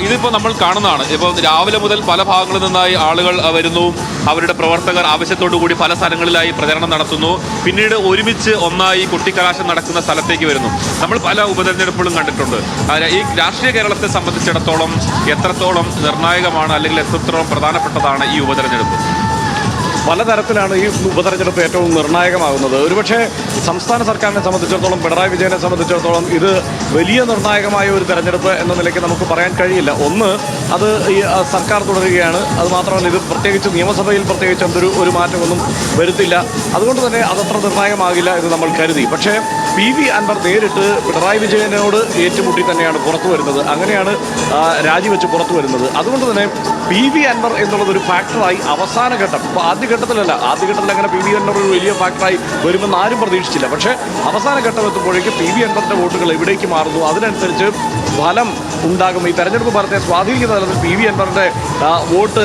ഇതിപ്പോൾ നമ്മൾ കാണുന്നതാണ്. ഇപ്പോൾ രാവിലെ മുതൽ പല ഭാഗങ്ങളിൽ നിന്നായി ആളുകൾ വരുന്നു, അവരുടെ പ്രവർത്തകർ ആവശ്യത്തോടു കൂടി പല സ്ഥലങ്ങളിലായി പ്രചരണം നടത്തുന്നു, പിന്നീട് ഒരുമിച്ച് ഒന്നായി കൊട്ടിക്കലാശം നടക്കുന്ന സ്ഥലത്തേക്ക് വരുന്നു. നമ്മൾ പല ഉപതെരഞ്ഞെടുപ്പുകളും കണ്ടിട്ടുണ്ട്. ഈ രാഷ്ട്രീയ കേരളത്തെ സംബന്ധിച്ചിടത്തോളം എത്രത്തോളം നിർണായകമാണ് അല്ലെങ്കിൽ എത്രത്തോളം പ്രധാനപ്പെട്ടതാണ് ഈ ഉപതെരഞ്ഞെടുപ്പ്? പലതരത്തിലാണ് ഈ ഉപതെരഞ്ഞെടുപ്പ് ഏറ്റവും നിർണായകമാകുന്നത്. ഒരുപക്ഷെ സംസ്ഥാന സർക്കാരിനെ സംബന്ധിച്ചിടത്തോളം, പിണറായി വിജയനെ സംബന്ധിച്ചിടത്തോളം ഇത് വലിയ നിർണായകമായ ഒരു തെരഞ്ഞെടുപ്പ് എന്ന നിലയ്ക്ക് നമുക്ക് പറയാൻ കഴിയില്ല. ഒന്ന്, അത് ഈ സർക്കാർ തുടരുകയാണ്. അതുമാത്രമല്ല, ഇത് പ്രത്യേകിച്ച് നിയമസഭയിൽ പ്രത്യേകിച്ച് ഒരു മാറ്റമൊന്നും വരുത്തില്ല. അതുകൊണ്ട് തന്നെ അതത്ര നിർണായകമാകില്ല എന്ന് നമ്മൾ കരുതി. പക്ഷേ പി വി അൻവർ നേരിട്ട് പിണറായി വിജയനോട് ഏറ്റുമുട്ടി തന്നെയാണ് പുറത്തു വരുന്നത്. അങ്ങനെയാണ് രാജിവെച്ച് പുറത്തു വരുന്നത്. അതുകൊണ്ട് തന്നെ പി വി അൻവർ എന്നുള്ളതൊരു ഫാക്ടറായി അവസാന ഘട്ടം, ഇപ്പോൾ ആദ്യഘട്ടത്തിൽ അങ്ങനെ പി വി അൻവർ ഒരു വലിയ ഫാക്ടറായി വരുമെന്ന് ആരും പ്രതീക്ഷിച്ചില്ല. പക്ഷേ അവസാന ഘട്ടം എത്തുമ്പോഴേക്കും പി വി അൻവറിൻ്റെ വോട്ടുകൾ എവിടേക്ക് മാറുന്നു, അതിനനുസരിച്ച് ഫലം ഉണ്ടാകും. ഈ തെരഞ്ഞെടുപ്പ് ഫലത്തെ സ്വാധീനിക്കുന്ന തലത്തിൽ പി വി അൻവറിൻ്റെ വോട്ട്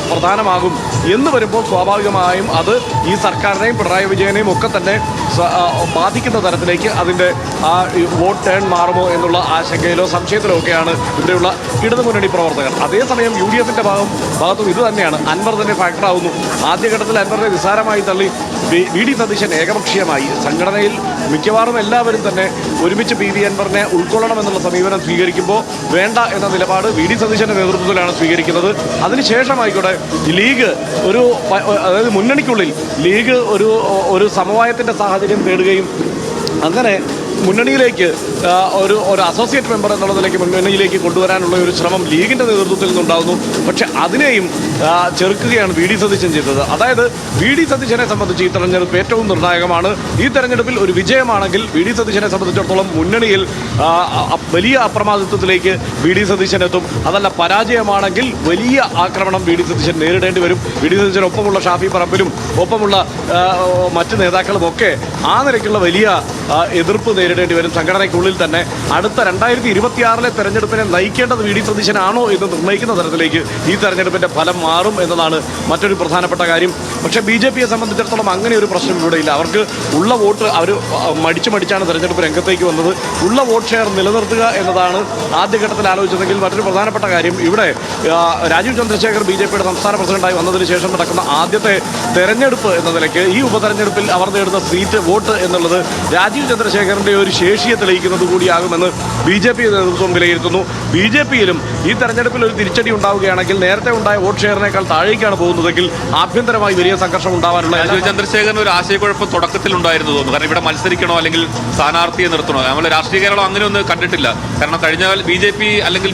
പ്രധാനമാകും എന്ന് വരുമ്പോൾ സ്വാഭാവികമായും അത് ഈ സർക്കാരിനെയും പിണറായി വിജയനെയും ഒക്കെ തന്നെ ബാധിക്കുന്ന തരത്തിലേക്ക് അതിൻ്റെ ആ വോട്ട് ടേൺ മാറുമോ എന്നുള്ള ആശങ്കയിലോ സംശയത്തിലോ ഒക്കെയാണ് ഇവിടെയുള്ള ഇടതുമുന്നണി പ്രവർത്തകർ. അതേസമയം യു ഡി എഫിൻ്റെ ഭാഗത്തും ഇത് തന്നെയാണ്. അൻവർ തന്നെ ഫാക്ടറാവുന്നു. ആദ്യഘട്ടത്തിൽ അൻവറിനെ നിസ്സാരമായി തള്ളി വി ഡി സതീശൻ ഏകപക്ഷീയമായി. സംഘടനയിൽ മിക്കവാറും എല്ലാവരും തന്നെ ഒരുമിച്ച് പി വി അൻവറിനെ ഉൾക്കൊള്ളണമെന്നുള്ള സമീപനം സ്വീകരിക്കുമ്പോൾ വേണ്ട എന്ന നിലപാട് വി ഡി സതീശൻ്റെ നേതൃത്വത്തിലാണ് സ്വീകരിക്കുന്നത്. അതിനുശേഷമായിക്കോട്ടെ ലീഗ് അതായത് മുന്നണിക്കുള്ളിൽ ലീഗ് ഒരു സമവായത്തിൻ്റെ സാഹചര്യം തേടുകയും അങ്ങനെ മുന്നണിയിലേക്ക് ഒരു അസോസിയേറ്റ് മെമ്പർ എന്നുള്ള നിലയ്ക്ക് മുന്നണിയിലേക്ക് കൊണ്ടുവരാനുള്ള ഒരു ശ്രമം ലീഗിൻ്റെ നേതൃത്വത്തിൽ നിന്നുണ്ടാകുന്നു. പക്ഷെ അതിനെയും ചെറുക്കുകയാണ് വി ഡി സതീശൻ ചെയ്തത്. അതായത് വി ഡി സതീശനെ സംബന്ധിച്ച് ഈ തെരഞ്ഞെടുപ്പ് ഏറ്റവും നിർണായകമാണ്. ഈ തെരഞ്ഞെടുപ്പിൽ ഒരു വിജയമാണെങ്കിൽ വി ഡി സതീശനെ സംബന്ധിച്ചിടത്തോളം മുന്നണിയിൽ വലിയ അപ്രമാദിത്വത്തിലേക്ക് വി ഡി സതീശൻ എത്തും. അതല്ല, പരാജയമാണെങ്കിൽ വലിയ ആക്രമണം വി ഡി സതീശൻ നേരിടേണ്ടി വരും. വി ഡി സതീശൻ ഒപ്പമുള്ള ഷാഫി പറമ്പിലും ഒപ്പമുള്ള മറ്റ് നേതാക്കളും ഒക്കെ ആ നിലയ്ക്കുള്ള വലിയ എതിർപ്പ് നേരിടേണ്ടി വരും. സംഘടനയ്ക്കുള്ളിൽ തന്നെ അടുത്ത 2026 തെരഞ്ഞെടുപ്പിനെ നയിക്കേണ്ടത് വി ഡി സതീശനാണോ എന്ന് നിർണ്ണയിക്കുന്ന തരത്തിലേക്ക് ഈ തെരഞ്ഞെടുപ്പിൻ്റെ ഫലം മാറും എന്നതാണ് മറ്റൊരു പ്രധാനപ്പെട്ട കാര്യം. പക്ഷേ ബി ജെ പിയെ സംബന്ധിച്ചിടത്തോളം അങ്ങനെ ഒരു പ്രശ്നം ഇവിടെയില്ല. അവർക്ക് ഉള്ള വോട്ട് അവർ മടിച്ചാണ് തെരഞ്ഞെടുപ്പ് രംഗത്തേക്ക് വന്നത്. ഉള്ള വോട്ട് ഷെയർ നിലനിർത്തുക എന്നതാണ് ആദ്യഘട്ടത്തിൽ ആലോചിച്ചതെങ്കിൽ മറ്റൊരു പ്രധാനപ്പെട്ട കാര്യം ഇവിടെ രാജീവ് ചന്ദ്രശേഖർ ബി ജെ പിയുടെ സംസ്ഥാന പ്രസിഡന്റായി വന്നതിന് ശേഷം നടക്കുന്ന ആദ്യത്തെ തെരഞ്ഞെടുപ്പ് എന്ന നിലയ്ക്ക് ഈ ഉപതെരഞ്ഞെടുപ്പിൽ അവർ നേടുന്ന സീറ്റ് വോട്ട് എന്നുള്ളത് രാജീവ് ചന്ദ്രശേഖറിൻ്റെ ഒരു ശേഷിയെ തെളിയിക്കുന്നത് കൂടിയാകുമെന്ന് ബി ജെ പി നേതൃത്വം വിലയിരുത്തുന്നു. ബി ജെ പിയിലും ഈ തെരഞ്ഞെടുപ്പിൽ ഒരു തിരിച്ചടി ഉണ്ടാവുകയാണെങ്കിൽ നേരത്തെ ഉണ്ടായ വോട്ട് ഷെയറിനേക്കാൾ താഴേക്കാണ് പോകുന്നതെങ്കിൽ ആഭ്യന്തരമായി വലിയ സംഘർഷം ഉണ്ടാവാനുള്ള രാജീവ് ചന്ദ്രശേഖരന് ഒരു ആശയക്കുഴപ്പം തുടക്കത്തിൽ ഉണ്ടായിരുന്നു തോന്നുന്നു. കാരണം ഇവിടെ മത്സരിക്കണോ അല്ലെങ്കിൽ സ്ഥാനാർത്ഥിയെ നിർത്തണോ? നമ്മൾ രാഷ്ട്രീയ കേരളം അങ്ങനെ ഒന്നും കണ്ടിട്ടില്ല. കാരണം കഴിഞ്ഞ ബി ജെ പി അല്ലെങ്കിൽ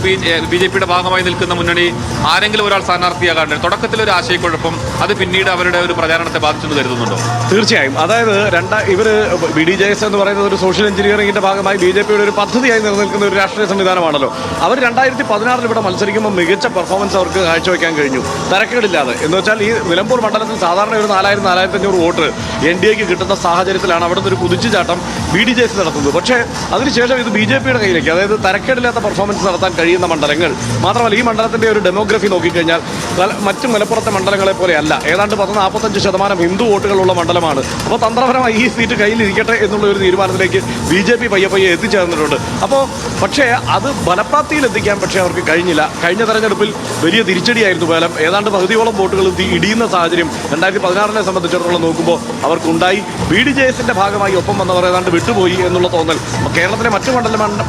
ബി ജെ പിയുടെ ഭാഗമായി നിൽക്കുന്ന മുന്നണി ആരെങ്കിലും ഒരാൾ സ്ഥാനാർത്ഥിയാകാണ്ട് തുടക്കത്തിലൊരു ആശയക്കുഴപ്പം അത് പിന്നീട് അവരുടെ ഒരു പ്രചാരണത്തെ ബാധിച്ചെന്ന് കരുതുന്നുണ്ടോ? തീർച്ചയായും. അതായത് ഇവർ ബി ഡി ജെ എസ് എന്ന് പറയുന്നത് ഒരു സോഷ്യൽ എഞ്ചിനീയറിംഗിന്റെ ഭാഗമായി ബി ജെ പിയുടെ ഒരു പദ്ധതിയായി നിലനിൽക്കുന്ന ഒരു രാഷ്ട്രീയ സംവിധാനമാണല്ലോ. അവർ 2016 ഇവിടെ മത്സരിക്കുമ്പോൾ മികച്ച പെർഫോമൻസ് അവർക്ക് കാഴ്ചവെക്കാൻ കഴിഞ്ഞു, തരക്കേടില്ലാതെ. എന്ന് വെച്ചാൽ ഈ നിലമ്പൂർ മണ്ഡലത്തിൽ സാധാരണ ഒരു 4000-4500 വോട്ട് എൻ ഡി എക്ക് കിട്ടുന്ന സാഹചര്യത്തിലാണ് അവിടുന്ന് ഒരു കുതിച്ചുചാട്ടം ബി ഡി ജെ എസ് നടത്തുന്നത്. പക്ഷേ അതിനുശേഷം ഇത് ബി ജെ പിയുടെ കയ്യിലേക്ക്, അതായത് തരക്കേടില്ലാത്ത പെർഫോമൻസ് നടത്താൻ കഴിയുന്ന മണ്ഡലങ്ങൾ മാത്രമല്ല, ഈ മണ്ഡലത്തിൻ്റെ ഒരു ഡെമോഗ്രഫി നോക്കിക്കഴിഞ്ഞാൽ മറ്റു മലപ്പുറത്തെ മണ്ഡലങ്ങളെ പോലെയല്ല. ഏതാണ്ട് 45% ഹിന്ദു വോട്ടുകളുള്ള മണ്ഡലമാണ്. അപ്പോൾ തന്ത്രപരമായി ഈ സീറ്റ് കയ്യിലിരിക്കട്ടെ എന്നുള്ള ഒരു തീരുമാനത്തിലേക്ക് ബി ജെ പി പയ്യെ എത്തിച്ചേർന്നിട്ടുണ്ട്. പക്ഷേ അത് ഫലപ്രാപ്തിയിലെത്തിക്കാൻ പക്ഷേ അവർക്ക് കഴിഞ്ഞില്ല. കഴിഞ്ഞ തെരഞ്ഞെടുപ്പിൽ വലിയ തിരിച്ചടിയായിരുന്നു ഫലം. ഏതാണ്ട് പകുതിയോളം വോട്ടുകൾ ഇടിയുന്ന സാഹചര്യം 2016 സംബന്ധിച്ചിടത്തോളം നോക്കുമ്പോൾ അവർക്കുണ്ടായി. ബി ഡി ജെ എസിൻ്റെ ഭാഗമായി ഒപ്പം വന്നവർ ഏതാണ്ട് വിട്ടുപോയി എന്നുള്ള തോന്നൽ കേരളത്തിലെ മറ്റു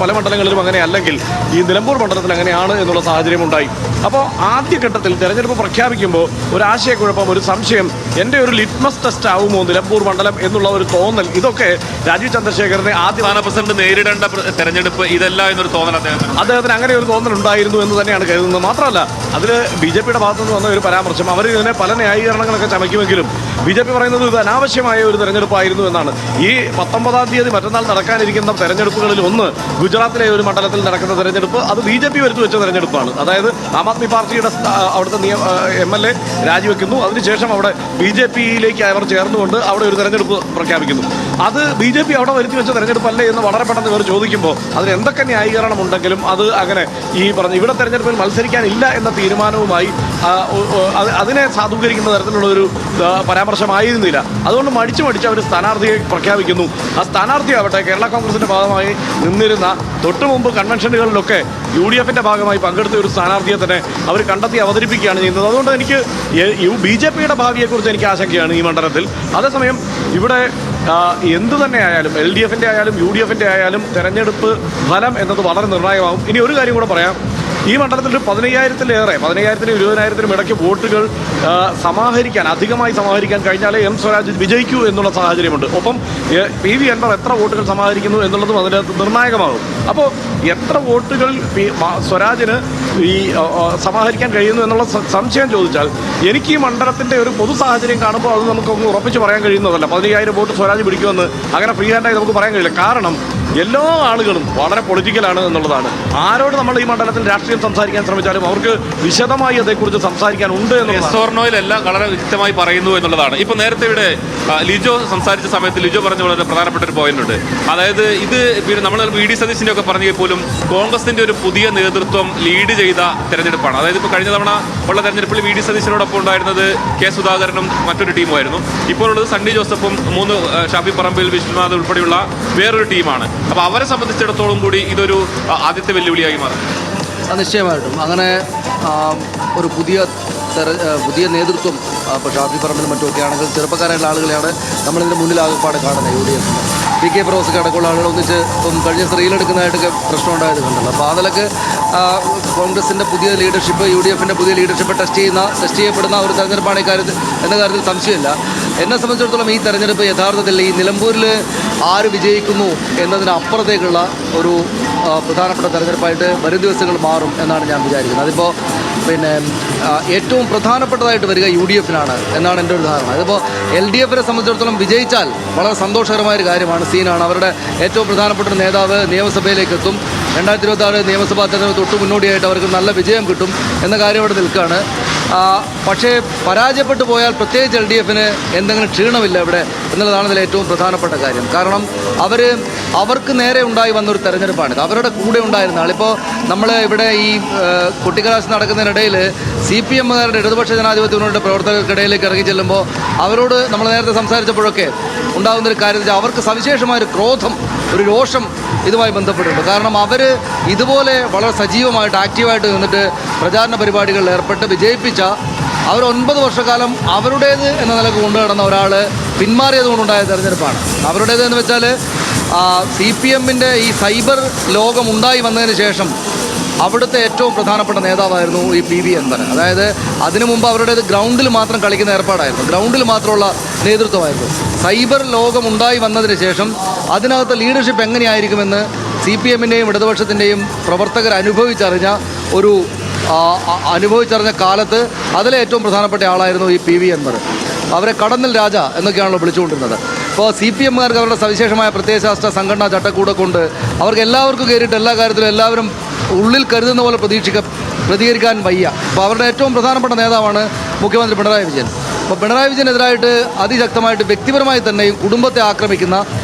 പല മണ്ഡലങ്ങളിലും അങ്ങനെ അല്ലെങ്കിൽ ഈ നിലമ്പൂർ മണ്ഡലത്തിൽ അങ്ങനെയാണ് എന്നുള്ള സാഹചര്യം ഉണ്ടായി. അപ്പോൾ ആദ്യഘട്ടത്തിൽ തെരഞ്ഞെടുപ്പ് പ്രഖ്യാപിക്കുമ്പോൾ ഒരു ആശയക്കുഴപ്പം, ഒരു സംശയം, എൻ്റെ ഒരു ലിറ്റ്മസ് ടെസ്റ്റ് ആവുമോ നിലമ്പൂർ മണ്ഡലം എന്നുള്ള ഒരു തോന്നൽ, ഇതൊക്കെ രാജീവ് ചന്ദ്രശേഖരനെ ആദ്യ പ്രസിഡന്റ് നേരിടേണ്ട തെരഞ്ഞെടുപ്പ് ഇതല്ല എന്നൊരു തോന്നൽ അദ്ദേഹത്തിന് അങ്ങനെ ഒരു തോന്നൽ ഉണ്ടായിരുന്നു എന്ന് തന്നെയാണ് കരുതുന്നത്. മാത്രമല്ല അതിൽ ബി ജെ പിയുടെ ഭാഗത്തു നിന്ന് വന്ന ഒരു പരാമർശം, അവർ ഇതിനെ പല ന്യായീകരണങ്ങളൊക്കെ ചമയ്ക്കുമെങ്കിലും ബി ജെ പി പറയുന്നത് ഇത് അനാവശ്യമായ ഒരു തെരഞ്ഞെടുപ്പായിരുന്നു എന്നാണ്. ഈ 19-ാം തീയതി മറ്റന്നാൾ നടക്കാനിരിക്കുന്ന തെരഞ്ഞെടുപ്പുകളിൽ ഒന്ന് ഗുജറാത്തിലെ ഒരു മണ്ഡലത്തിൽ നടക്കുന്ന തെരഞ്ഞെടുപ്പ് അത് ബി ജെ പി വരുത്തി വെച്ച തെരഞ്ഞെടുപ്പാണ്. അതായത് ആം ആദ്മി പാർട്ടിയുടെ അവിടുത്തെ MLA രാജിവെക്കുന്നു. അതിനുശേഷം അവിടെ ബി ജെ പിയിലേക്ക് അവർ ചേർന്നുകൊണ്ട് അവിടെ ഒരു തെരഞ്ഞെടുപ്പ് പ്രഖ്യാപിക്കുന്നു. അത് ബി ജെ പി അവിടെ വരുത്തി വെച്ച തെരഞ്ഞെടുപ്പല്ലേ എന്ന് വളരെ പെട്ടെന്ന് ഇവർ ചോദിക്കുമ്പോൾ അതിന് എന്തൊക്കെ ന്യായീകരണം ഉണ്ടെങ്കിലും അത് അങ്ങനെ ഈ ഇവിടെ തെരഞ്ഞെടുപ്പിൽ മത്സരിക്കാനില്ല എന്ന തീരുമാനവുമായി അതിനെ സാധൂകരിക്കുന്ന തരത്തിലുള്ള ഒരു പരാമർശം പ്രശ്നമായിരുന്നില്ല. അതുകൊണ്ട് മടിച്ച് അവർ സ്ഥാനാർത്ഥിയെ പ്രഖ്യാപിക്കുന്നു. ആ സ്ഥാനാർത്ഥിയാവട്ടെ കേരള കോൺഗ്രസിൻ്റെ ഭാഗമായി നിന്നിരുന്ന തൊട്ടു മുമ്പ് കൺവെൻഷനുകളിലൊക്കെ UDFിൻ്റെ ഭാഗമായി പങ്കെടുത്ത ഒരു സ്ഥാനാർത്ഥിയെ തന്നെ അവർ കണ്ടെത്തി അവതരിപ്പിക്കുകയാണ് ചെയ്യുന്നത്. അതുകൊണ്ട് എനിക്ക് BJPയുടെ ഭാവിയെക്കുറിച്ച് എനിക്ക് ആശങ്കയാണ് ഈ മണ്ഡലത്തിൽ. അതേസമയം ഇവിടെ എന്തു തന്നെ ആയാലും LDFിൻ്റെ ആയാലും UDFിൻ്റെ ആയാലും തെരഞ്ഞെടുപ്പ് ഫലം എന്നത് വളരെ നിർണായകമാകും. ഇനി ഒരു കാര്യം കൂടെ പറയാം. ഈ മണ്ഡലത്തിൽ 15,000-ലേറെ 15,000-നും 20,000-നും ഇടയ്ക്ക് വോട്ടുകൾ അധികമായി സമാഹരിക്കാൻ കഴിഞ്ഞാലേ സ്വരാജ് വിജയിക്കൂ എന്നുള്ള സാഹചര്യമുണ്ട്. ഒപ്പം PV അൻവർ എത്ര വോട്ടുകൾ സമാഹരിക്കുന്നു എന്നുള്ളതും അതിനകത്ത് നിർണായകമാകും. അപ്പോൾ എത്ര വോട്ടുകൾ സ്വരാജിന് ഈ സമാഹരിക്കാൻ കഴിയുന്നു എന്നുള്ള സംശയം ചോദിച്ചാൽ എനിക്ക് ഈ മണ്ഡലത്തിൻ്റെ ഒരു പൊതു സാഹചര്യം കാണുമ്പോൾ അത് നമുക്കൊന്ന് ഉറപ്പിച്ച് പറയാൻ കഴിയുന്നതല്ല. 15,000 വോട്ട് സ്വരാജ് പിടിക്കുമെന്ന് അങ്ങനെ ഫ്രീ ഹാൻഡായി നമുക്ക് പറയാൻ കഴിയില്ല. കാരണം എല്ലാ ആളുകളും വളരെ പൊളിറ്റിക്കലാണ് എന്നുള്ളതാണ്. ആരോട് നമ്മൾ ഈ മണ്ഡലത്തിൽ രാഷ്ട്രീയം സംസാരിക്കാൻ ശ്രമിച്ചാലും അവർക്ക് വിശദമായി അതേക്കുറിച്ച് സംസാരിക്കാൻ ഉണ്ട് എല്ലാം വളരെ വ്യക്തമായി പറയുന്നു എന്നുള്ളതാണ്. ഇപ്പൊ നേരത്തെ ഇവിടെ ലിജോ സംസാരിച്ച സമയത്ത് ലിജോ പറഞ്ഞ വളരെ പ്രധാനപ്പെട്ട ഒരു പോയിന്റ് ഉണ്ട്. അതായത് ഇത് പിന്നെ നമ്മൾ VD സതീശിന്റെ ഒക്കെ പറഞ്ഞെങ്കിൽ പോലും കോൺഗ്രസിന്റെ ഒരു പുതിയ നേതൃത്വം ലീഡ് ചെയ്ത തെരഞ്ഞെടുപ്പാണ്. അതായത് ഇപ്പോൾ കഴിഞ്ഞ തവണ ഉള്ള തെരഞ്ഞെടുപ്പിൽ VD സതീശനോടൊപ്പം ഉണ്ടായിരുന്നത് K സുധാകരനും മറ്റൊരു ടീമുമായിരുന്നു. ഇപ്പോൾ ഉള്ളത് സണ്ണി ജോസഫും 3 ഷാഫി പറമ്പിൽ വിശ്വനാഥ് ഉൾപ്പെടെയുള്ള വേറൊരു ടീമാണ്. അപ്പോൾ അവരെ സംബന്ധിച്ചിടത്തോളം കൂടി ഇതൊരു ആദ്യത്തെ വെല്ലുവിളിയായി മാറും. നിശ്ചയമായിട്ടും അങ്ങനെ ഒരു പുതിയ നേതൃത്വം ഇപ്പോൾ ഷാഫി പറമ്പിലും മറ്റുമൊക്കെ ആണെങ്കിൽ ചെറുപ്പക്കാരായിട്ടുള്ള ആളുകളെയാണ് നമ്മളിതിൻ്റെ മുന്നിലാകപ്പാടെ കാണുന്നത്. UDF PK ഫിറോസൊക്കെ അടക്കമുള്ള ആളുകൾ ഒന്നിച്ച് ഇപ്പം കഴിഞ്ഞ റീലെടുക്കുന്നതായിട്ടൊക്കെ പ്രശ്നം ഉണ്ടായത് കണ്ടല്ലോ. അപ്പോൾ അതിലൊക്കെ കോൺഗ്രസിൻ്റെ പുതിയ ലീഡർഷിപ്പ് UDFിൻ്റെ പുതിയ ലീഡർഷിപ്പ് ടെസ്റ്റ് ചെയ്യപ്പെടുന്ന ഒരു തെരഞ്ഞെടുപ്പാണ് എന്ന കാര്യത്തിൽ സംശയമില്ല. എന്നെ സംബന്ധിച്ചിടത്തോളം ഈ തെരഞ്ഞെടുപ്പ് യഥാർത്ഥത്തിൽ ഈ നിലമ്പൂരിൽ ആര് വിജയിക്കുന്നു എന്നതിനപ്പുറത്തേക്കുള്ള ഒരു പ്രധാനപ്പെട്ട തെരഞ്ഞെടുപ്പായിട്ട് വരും ദിവസങ്ങൾ മാറും എന്നാണ് ഞാൻ വിചാരിക്കുന്നത്. അതിപ്പോൾ പിന്നെ ഏറ്റവും പ്രധാനപ്പെട്ടതായിട്ട് വരിക UDFിനാണ് എന്നാണ് എൻ്റെ ഒരു ധാരണ. അതിപ്പോൾ LDFിനെ സംബന്ധിച്ചിടത്തോളം വിജയിച്ചാൽ വളരെ സന്തോഷകരമായൊരു കാര്യമാണ്, സീനാണ്. അവരുടെ ഏറ്റവും പ്രധാനപ്പെട്ട ഒരു നേതാവ് നിയമസഭയിലേക്ക് എത്തും. 2026 നിയമസഭാ തെരഞ്ഞെടുപ്പ് തൊട്ട് മുന്നോടിയായിട്ട് അവർക്ക് നല്ല വിജയം കിട്ടും എന്ന കാര്യം അവിടെ നിൽക്കുകയാണ്. പക്ഷേ പരാജയപ്പെട്ടു പോയാൽ പ്രത്യേകിച്ച് LDFിന് എന്തെങ്കിലും ക്ഷീണമില്ല ഇവിടെ എന്നുള്ളതാണ് ഇതിൽ ഏറ്റവും പ്രധാനപ്പെട്ട കാര്യം. കാരണം അവർക്ക് നേരെ ഉണ്ടായി വന്നൊരു തെരഞ്ഞെടുപ്പാണിത്. അവരുടെ കൂടെ ഉണ്ടായിരുന്ന ആൾ ഇപ്പോൾ നമ്മൾ ഇവിടെ ഈ കൊട്ടിക്കലാശം നടക്കുന്നതിനിടയിൽ CPMകാരുടെ ഇടതുപക്ഷ ജനാധിപത്യ മുന്നണിയുടെ പ്രവർത്തകർക്കിടയിലേക്ക് ഇറങ്ങി ചെല്ലുമ്പോൾ അവരോട് നമ്മൾ നേരത്തെ സംസാരിച്ചപ്പോഴൊക്കെ ഉണ്ടാകുന്നൊരു കാര്യം വെച്ചാൽ അവർക്ക് സവിശേഷമായൊരു ക്രോധം, ഒരു രോഷം ഇതുമായി ബന്ധപ്പെട്ടിട്ടുണ്ട്. കാരണം അവർ ഇതുപോലെ വളരെ സജീവമായിട്ട് ആക്റ്റീവായിട്ട് നിന്നിട്ട് പ്രചാരണ പരിപാടികളിൽ ഏർപ്പെട്ട് വിജയിപ്പിച്ച അവർ 9 വർഷക്കാലം അവരുടേത് എന്ന നിലക്ക് കൊണ്ടുനടന്ന ഒരാൾ പിന്മാറിയത് കൊണ്ടുണ്ടായ തെരഞ്ഞെടുപ്പാണ്. അവരുടേത് എന്ന് വെച്ചാൽ CPMൻ്റെ ഈ സൈബർ ലോകം ഉണ്ടായി വന്നതിന് ശേഷം അവിടുത്തെ ഏറ്റവും പ്രധാനപ്പെട്ട നേതാവായിരുന്നു ഈ PV അൻവർ. അതായത് അതിനു മുമ്പ് അവരുടേത് ഗ്രൗണ്ടിൽ മാത്രം കളിക്കുന്ന ഏർപ്പാടായിരുന്നു, ഗ്രൗണ്ടിൽ മാത്രമുള്ള നേതൃത്വമായിരുന്നു. സൈബർ ലോകം ഉണ്ടായി വന്നതിന് ശേഷം അതിനകത്ത് ലീഡർഷിപ്പ് എങ്ങനെയായിരിക്കുമെന്ന് CPMൻ്റെയും ഇടതുപക്ഷത്തിൻ്റെയും പ്രവർത്തകർ അനുഭവിച്ചറിഞ്ഞ കാലത്ത് അതിലെ ഏറ്റവും പ്രധാനപ്പെട്ട ആളായിരുന്നു ഈ PV അൻവർ. അവരെ കടന്നൽ രാജ എന്നൊക്കെയാണല്ലോ വിളിച്ചുകൊണ്ടിരുന്നത്. ഇപ്പോൾ CPMകാർക്ക് അവരുടെ സവിശേഷമായ പ്രത്യയശാസ്ത്ര സംഘടനാ ചട്ടക്കൂടെ കൊണ്ട് അവർക്ക് എല്ലാവർക്കും കയറിയിട്ട് എല്ലാ കാര്യത്തിലും എല്ലാവരും ഉള്ളിൽ കരുതുന്ന പോലെ പ്രതികരിക്കാൻ വയ്യ. അപ്പോൾ അവരുടെ ഏറ്റവും പ്രധാനപ്പെട്ട നേതാവാണ് മുഖ്യമന്ത്രി പിണറായി വിജയൻ. അപ്പോൾ പിണറായി വിജയനെതിരായിട്ട് അതിശക്തമായിട്ട് വ്യക്തിപരമായി തന്നെയും കുടുംബത്തെ ആക്രമിക്കുന്ന,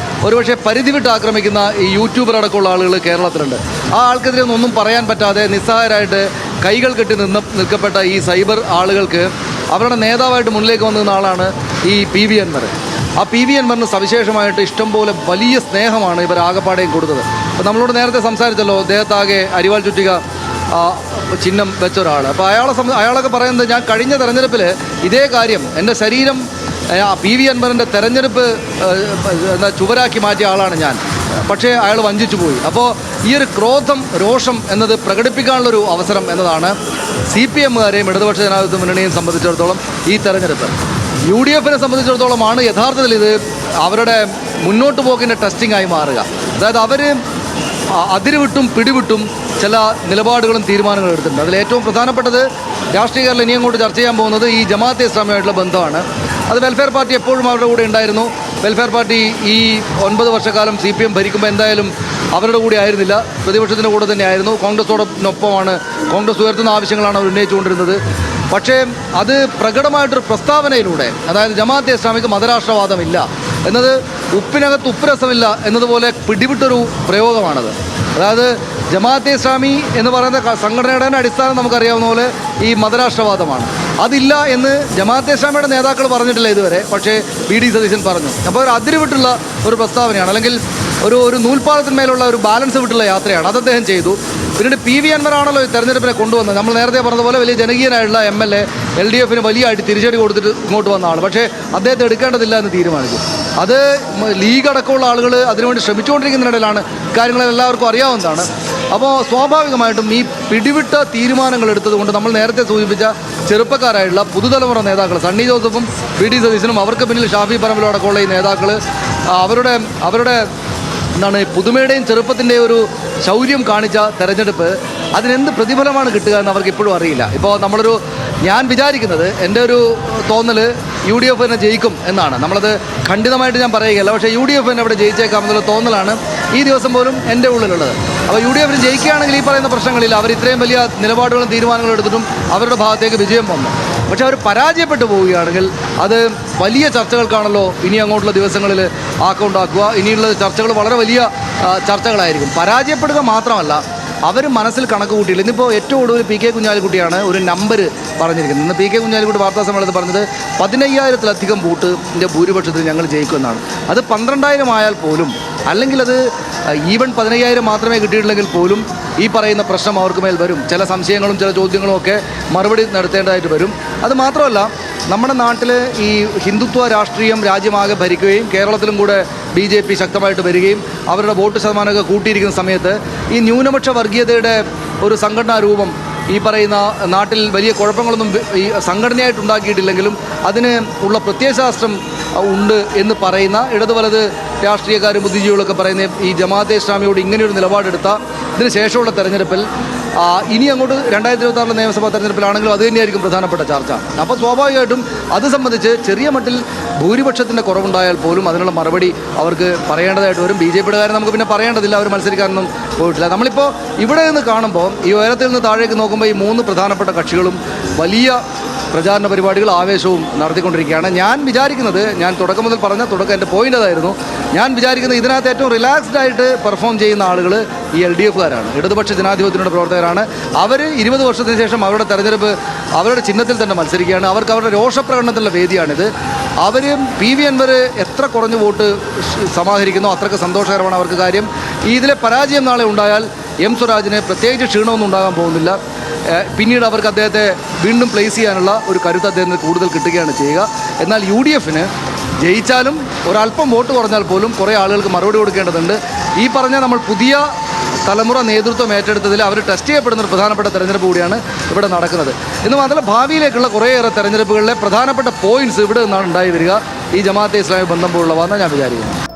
ഒരുപക്ഷെ പരിധി വിട്ട് ആക്രമിക്കുന്ന ഈ യൂട്യൂബർ അടക്കമുള്ള ആളുകൾ കേരളത്തിലുണ്ട്. ആ ആൾക്കെതിരെ ഒന്നും പറയാൻ പറ്റാതെ നിസ്സഹായരായിട്ട് കൈകൾ കെട്ടി നിൽക്കപ്പെട്ട ഈ സൈബർ ആളുകൾക്ക് അവരുടെ നേതാവായിട്ട് മുന്നിലേക്ക് വന്നിരുന്ന ആളാണ് ഈ PV അൻവർ. ആ PV അൻവറിന് സവിശേഷമായിട്ട് ഇഷ്ടംപോലെ വലിയ സ്നേഹമാണ് ഇവർ ആകപ്പാടെയും കൊടുത്തത്. അപ്പോൾ നമ്മളോട് നേരത്തെ സംസാരിച്ചല്ലോ, അദ്ദേഹത്താകെ അരിവാൾ ചുറ്റിക ചിഹ്നം വെച്ച ഒരാൾ. അപ്പോൾ അയാളൊക്കെ പറയുന്നത്, ഞാൻ കഴിഞ്ഞ തെരഞ്ഞെടുപ്പിൽ ഇതേ കാര്യം എൻ്റെ ശരീരം PV അൻവറിൻ്റെ തെരഞ്ഞെടുപ്പ് ചുവരാക്കി മാറ്റിയ ആളാണ് ഞാൻ, പക്ഷേ അയാൾ വഞ്ചിച്ചു പോയി. അപ്പോൾ ഈ ഒരു ക്രോധം, രോഷം എന്നത് പ്രകടിപ്പിക്കാനുള്ളൊരു അവസരം എന്നതാണ് CPMകാരെയും ഇടതുപക്ഷ ജനാധിപത്യ മുന്നണിയെയും സംബന്ധിച്ചിടത്തോളം ഈ തെരഞ്ഞെടുപ്പ്. UDFിനെ സംബന്ധിച്ചിടത്തോളമാണ് യഥാർത്ഥത്തിൽ ഇത് അവരുടെ മുന്നോട്ട് പോക്കിൻ്റെ ടെസ്റ്റിംഗ് മാറുക. അതായത് അവർ അതിരുവിട്ടും പിടിവിട്ടും ചില നിലപാടുകളും തീരുമാനങ്ങളും എടുത്തിട്ടുണ്ട്. അതിൽ ഏറ്റവും പ്രധാനപ്പെട്ടത് രാഷ്ട്രീയക്കാരിൽ ഇനി അങ്ങോട്ട് ചർച്ച ചെയ്യാൻ പോകുന്നത് ഈ ജമാഅത്തെ ഇസ്ലാമിയായിട്ടുള്ള ബന്ധമാണ്. അത് വെൽഫെയർ പാർട്ടി എപ്പോഴും അവരുടെ കൂടെ ഉണ്ടായിരുന്നു. വെൽഫെയർ പാർട്ടി ഈ 9 വർഷക്കാലം CPM ഭരിക്കുമ്പോൾ എന്തായാലും അവരുടെ കൂടെ ആയിരുന്നില്ല, പ്രതിപക്ഷത്തിൻ്റെ കൂടെ തന്നെയായിരുന്നു. കോൺഗ്രസോടൊപ്പമാണ്, കോൺഗ്രസ് ഉയർത്തുന്ന ആവശ്യങ്ങളാണ് അവർ ഉന്നയിച്ചുകൊണ്ടിരുന്നത്. പക്ഷേ അത് പ്രകടമായിട്ടൊരു പ്രസ്താവനയിലൂടെ, അതായത് ജമാഅത്തെ ഇസ്ലാമിക്ക് മതരാഷ്ട്രവാദമില്ല എന്നത് ഉപ്പിനകത്ത് ഉപ്പുരസമില്ല എന്നതുപോലെ പിടിവിട്ടൊരു പ്രയോഗമാണത്. അതായത് ജമാഅത്തെ ഇസ്ലാമി എന്ന് പറയുന്ന സംഘടനയുടെ അടിസ്ഥാനം നമുക്കറിയാവുന്ന പോലെ ഈ മതരാഷ്ട്രവാദമാണ്. അതില്ല എന്ന് ജമാഅത്തെ ഇസ്ലാമിയുടെ നേതാക്കൾ പറഞ്ഞിട്ടില്ല ഇതുവരെ, പക്ഷേ വി.ഡി. സതീശൻ പറഞ്ഞു. അപ്പോൾ ഒരു അതിരുവിട്ടുള്ള ഒരു പ്രസ്താവനയാണ്, അല്ലെങ്കിൽ ഒരു നൂൽപ്പാലത്തിന്മേലുള്ള ഒരു ബാലൻസ് വിട്ടുള്ള യാത്രയാണ് അത് അദ്ദേഹം ചെയ്തു. പിന്നീട് പി.വി. അൻവറാണല്ലോ ഈ തെരഞ്ഞെടുപ്പിനെ കൊണ്ടുവന്നത്. നമ്മൾ നേരത്തെ പറഞ്ഞതുപോലെ വലിയ ജനകീയനായിട്ടുള്ള എം.എൽ.എ LDF-ന് വലിയതായിട്ട് തിരിച്ചടി കൊടുത്തിട്ട് ഇങ്ങോട്ട് വന്ന ആൾ, പക്ഷേ അദ്ദേഹത്തെ എടുക്കേണ്ടതില്ല എന്ന് തീരുമാനിച്ചു. അത് ലീഗ് അടക്കമുള്ള ആളുകൾ അതിനുവേണ്ടി ശ്രമിച്ചുകൊണ്ടിരിക്കുന്നതിനിടയിലാണ് കാര്യങ്ങൾ എല്ലാവർക്കും അറിയാവുന്നതാണ്. അപ്പോൾ സ്വാഭാവികമായിട്ടും ഈ പിടിവിട്ട തീരുമാനങ്ങൾ എടുത്തതുകൊണ്ട് നമ്മൾ നേരത്തെ സൂചിപ്പിച്ച ചെറുപ്പക്കാരായിട്ടുള്ള പുതുതലമുറ നേതാക്കൾ സണ്ണി ജോസഫും വി.ഡി. സതീശനും അവർക്ക് പിന്നിൽ ഷാഫി പറമ്പിലും അടക്കമുള്ള ഈ നേതാക്കൾ അവരുടെ എന്താണ് പുതുമയുടെയും ചെറുപ്പത്തിൻ്റെയും ഒരു ശൗര്യം കാണിച്ച തെരഞ്ഞെടുപ്പ് അതിനെന്ത് പ്രതിഫലമാണ് കിട്ടുക എന്ന് അവർക്ക് ഇപ്പോഴും അറിയില്ല. ഇപ്പോൾ ഞാൻ വിചാരിക്കുന്നത്, എൻ്റെ ഒരു തോന്നൽ UDF തന്നെ ജയിക്കും എന്നാണ്. നമ്മളത് ഖണ്ഡിതമായിട്ട് ഞാൻ പറയുകയല്ല, പക്ഷേ UDF തന്നെ അവിടെ ജയിച്ചേക്കാമെന്നുള്ള തോന്നലാണ് ഈ ദിവസം പോലും എൻ്റെ ഉള്ളിലുള്ളത്. അപ്പോൾ UDF ജയിക്കുകയാണെങ്കിൽ ഈ പറയുന്ന പ്രശ്നങ്ങളില്ല. അവർ ഇത്രയും വലിയ നിലപാടുകളും തീരുമാനങ്ങളും എടുത്തിട്ടും അവരുടെ ഭാഗത്തേക്ക് വിജയം വന്നു. പക്ഷേ അവർ പരാജയപ്പെട്ടു പോവുകയാണെങ്കിൽ അത് വലിയ ചർച്ചകൾക്കാണല്ലോ ഇനി അങ്ങോട്ടുള്ള ദിവസങ്ങളിൽ ആക്കമുണ്ടാക്കുക. ഇനിയുള്ള ചർച്ചകൾ വളരെ വലിയ ചർച്ചകളായിരിക്കും. പരാജയപ്പെടുക മാത്രമല്ല, അവർ മനസ്സിൽ കണക്ക് കൂട്ടിയില്ല. ഇന്നിപ്പോൾ ഏറ്റവും കൂടുതൽ PK കുഞ്ഞാലിക്കുട്ടിയാണ് ഒരു നമ്പർ പറഞ്ഞിരിക്കുന്നത്. ഇന്ന് PK കുഞ്ഞാലിക്കുട്ടി വാർത്താസമ്മേളനത്തിൽ പറഞ്ഞത് 15,000-ലധികം വോട്ടിൻ്റെ ഭൂരിപക്ഷത്തിൽ ഞങ്ങൾ ജയിക്കുമെന്നാണ്. അത് 12,000 ആയാൽ പോലും, അല്ലെങ്കിൽ അത് ഈവൻ 15,000 മാത്രമേ കിട്ടിയിട്ടുണ്ടെങ്കിൽ പോലും ഈ പറയുന്ന പ്രശ്നം അവർക്ക് മേൽ വരും. ചില സംശയങ്ങളും ചില ചോദ്യങ്ങളും ഒക്കെ മറുപടി നടത്തേണ്ടതായിട്ട് വരും. അത് മാത്രമല്ല, നമ്മുടെ നാട്ടിൽ ഈ ഹിന്ദുത്വ രാഷ്ട്രീയം രാജ്യമാകെ ഭരിക്കുകയും കേരളത്തിലും കൂടെ BJP ശക്തമായിട്ട് വരികയും അവരുടെ വോട്ട് ശതമാനമൊക്കെ കൂട്ടിയിരിക്കുന്ന സമയത്ത് ഈ ന്യൂനപക്ഷ വർഗീയതയുടെ ഒരു സംഘടനാ രൂപം ഈ പറയുന്ന നാട്ടിൽ വലിയ കുഴപ്പങ്ങളൊന്നും ഈ സംഘടനയായിട്ട് ഉണ്ടാക്കിയിട്ടില്ലെങ്കിലും അതിന് ഉള്ള പ്രത്യയശാസ്ത്രം ഉണ്ട് എന്ന് പറയുന്ന ഇടത് വലത് രാഷ്ട്രീയക്കാരും ബുദ്ധിജീവികളൊക്കെ പറയുന്ന ഈ ജമാഅത്തെ ഇസ്ലാമിയോട് ഇങ്ങനെയൊരു നിലപാടെടുത്ത ഇതിന് ശേഷമുള്ള തെരഞ്ഞെടുപ്പിൽ ഇനി അങ്ങോട്ട് 2026 നിയമസഭാ തെരഞ്ഞെടുപ്പിലാണെങ്കിലും അത് തന്നെയായിരിക്കും പ്രധാനപ്പെട്ട ചർച്ച. അപ്പോൾ സ്വാഭാവികമായിട്ടും അത് സംബന്ധിച്ച് ചെറിയ മട്ടിൽ ഭൂരിപക്ഷത്തിൻ്റെ കുറവുണ്ടായാൽ പോലും അതിനുള്ള മറുപടി അവർക്ക് പറയേണ്ടതായിട്ട് വരും. BJPയുടെ കാര്യം നമുക്ക് പിന്നെ പറയേണ്ടതില്ല, അവർ മത്സരിക്കാനൊന്നും പോയിട്ടില്ല. നമ്മളിപ്പോൾ ഇവിടെ നിന്ന് കാണുമ്പോൾ ഈ ഉയരത്തിൽ നിന്ന് താഴേക്ക് നോക്കുമ്പോൾ ഈ 3 പ്രധാനപ്പെട്ട കക്ഷികളും വലിയ പ്രചാരണ പരിപാടികൾ ആവേശവും നടത്തിക്കൊണ്ടിരിക്കുകയാണ്. ഞാൻ വിചാരിക്കുന്നത്, ഞാൻ തുടക്കം മുതൽ എൻ്റെ പോയിൻ്റ് അതായിരുന്നു, ഞാൻ വിചാരിക്കുന്നത് ഇതിനകത്ത് ഏറ്റവും റിലാക്സ്ഡ് ആയിട്ട് പെർഫോം ചെയ്യുന്ന ആളുകൾ ഈ LDF-കാരാണ്, ഇടതുപക്ഷ ജനാധിപത്യത്തിൻ്റെ പ്രവർത്തകരാണ്. അവർ 20 വർഷത്തിന് ശേഷം അവരുടെ തെരഞ്ഞെടുപ്പ് അവരുടെ ചിഹ്നത്തിൽ തന്നെ മത്സരിക്കുകയാണ്. അവർക്ക് അവരുടെ രോഷപ്രകടനത്തിലുള്ള വേദിയാണിത്. അവർ PV അൻവർ എത്ര കുറഞ്ഞ വോട്ട് സമാഹരിക്കുന്നോ അത്രയ്ക്ക് സന്തോഷകരമാണ് അവർക്ക് കാര്യം. ഇതിലെ പരാജയം നാളെ ഉണ്ടായാൽ M സ്വരാജിന് പ്രത്യേകിച്ച് ക്ഷീണമൊന്നും ഉണ്ടാകാൻ പോകുന്നില്ല. പിന്നീട് അവർക്ക് അദ്ദേഹത്തെ വീണ്ടും പ്ലേസ് ചെയ്യാനുള്ള ഒരു കരുത്ത് അദ്ദേഹത്തിന് കൂടുതൽ കിട്ടുകയാണ് ചെയ്യുക. എന്നാൽ UDF-ന് ജയിച്ചാലും ഒരല്പം വോട്ട് കുറഞ്ഞാൽ പോലും കുറേ ആളുകൾക്ക് മറുപടി കൊടുക്കേണ്ടതുണ്ട്. ഈ പറഞ്ഞ നമ്മൾ പുതിയ തലമുറ നേതൃത്വം ഏറ്റെടുത്തതിൽ അവർ ടെസ്റ്റ് ചെയ്യപ്പെടുന്ന ഒരു പ്രധാനപ്പെട്ട തെരഞ്ഞെടുപ്പ് കൂടിയാണ് ഇവിടെ നടക്കുന്നത്. എന്ന് മാത്രമല്ല, ഭാവിയിലേക്കുള്ള കുറേയേറെ തെരഞ്ഞെടുപ്പുകളിലെ പ്രധാനപ്പെട്ട പോയിന്റ്സ് ഇവിടെ നിന്നാണ് ഉണ്ടായി വരിക. ഈ ജമാഅത്തെ ഇസ്ലാമി ബന്ധം പോലുള്ളവയെന്ന് ഞാൻ വിചാരിക്കുന്നു.